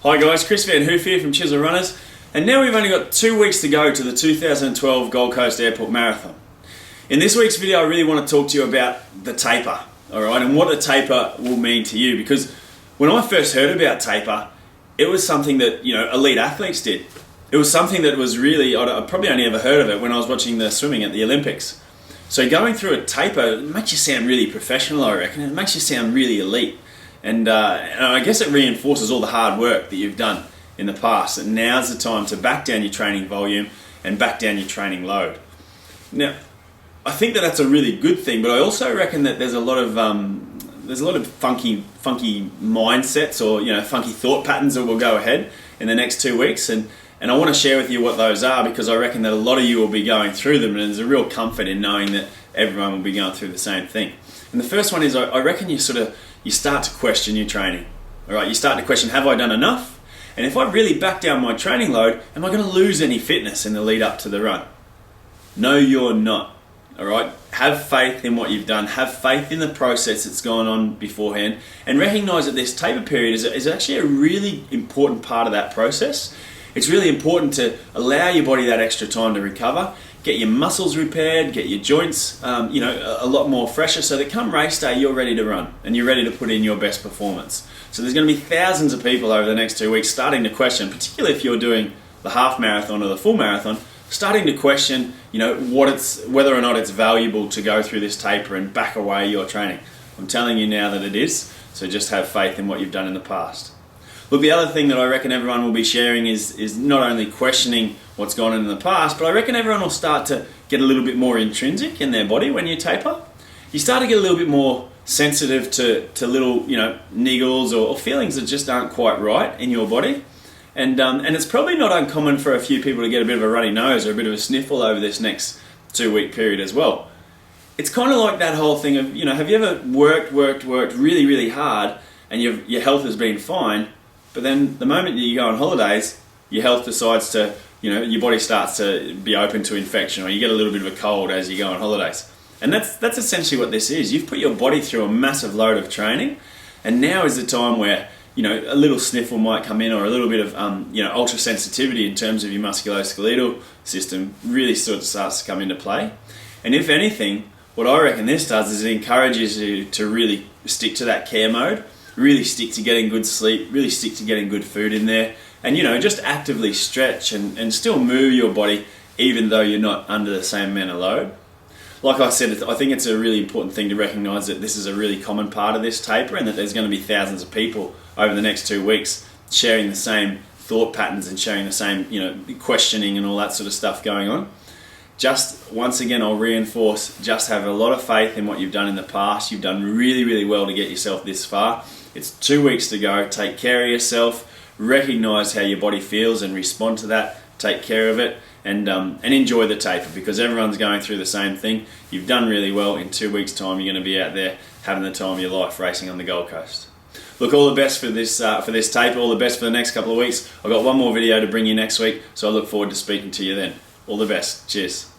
Hi guys, Chris van Hoof here from Chisel Runners, and now we've only got 2 weeks to go to the 2012 Gold Coast Airport Marathon. In this week's video I really want to talk to you about the taper, alright, and what the taper will mean to you, because when I first heard about taper, it was something that, elite athletes did. It was something that was really, I probably only ever heard of it when I was watching the swimming at the Olympics. So going through a taper makes you sound really professional, I reckon. It makes you sound really elite. And I guess it reinforces all the hard work that you've done in the past. And now's the time to back down your training volume and back down your training load. Now, I think that that's a really good thing, but I also reckon that there's a lot of funky mindsets or funky thought patterns that will go ahead in the next 2 weeks. And I want to share with you what those are, because I reckon that a lot of you will be going through them, and there's a real comfort in knowing that everyone will be going through the same thing. And the first one is I reckon you start to question your training. All right, you start to question, have I done enough? And if I really back down my training load, am I going to lose any fitness in the lead up to the run? No, you're not. All right, have faith in what you've done. Have faith in the process that's gone on beforehand, and recognize that this taper period is actually a really important part of that process. It's really important to allow your body that extra time to recover, get your muscles repaired, get your joints a lot more fresher, so that come race day you're ready to run and you're ready to put in your best performance. So there's going to be thousands of people over the next 2 weeks starting to question, particularly if you're doing the half marathon or the full marathon, starting to question whether or not it's valuable to go through this taper and back away your training. I'm telling you now that it is, so just have faith in what you've done in the past. Look, the other thing that I reckon everyone will be sharing is not only questioning what's gone on in the past, but I reckon everyone will start to get a little bit more intrinsic in their body when you taper. You start to get a little bit more sensitive to little niggles or feelings that just aren't quite right in your body. And it's probably not uncommon for a few people to get a bit of a runny nose or a bit of a sniffle over this next 2 week period as well. It's kind of like that whole thing of, have you ever worked really, really hard and your health has been fine, but then the moment you go on holidays, your health decides to, your body starts to be open to infection, or you get a little bit of a cold as you go on holidays. And that's essentially what this is. You've put your body through a massive load of training, and now is the time where, a little sniffle might come in, or a little bit of, ultra sensitivity in terms of your musculoskeletal system really sort of starts to come into play. And if anything, what I reckon this does is it encourages you to really stick to that care mode, really stick to getting good sleep, really stick to getting good food in there, and just actively stretch and still move your body even though you're not under the same amount of load. Like I said, I think it's a really important thing to recognise that this is a really common part of this taper, and that there's going to be thousands of people over the next 2 weeks sharing the same thought patterns and sharing the same questioning and all that sort of stuff going on. Just once again, I'll reinforce, just have a lot of faith in what you've done in the past. You've done really, really well to get yourself this far. It's 2 weeks to go. Take care of yourself, recognise how your body feels and respond to that, take care of it, and enjoy the taper, because everyone's going through the same thing. You've done really well. In 2 weeks time you're going to be out there having the time of your life racing on the Gold Coast. Look, all the best for this taper, all the best for the next couple of weeks. I've got one more video to bring you next week, so I look forward to speaking to you then. All the best. Cheers.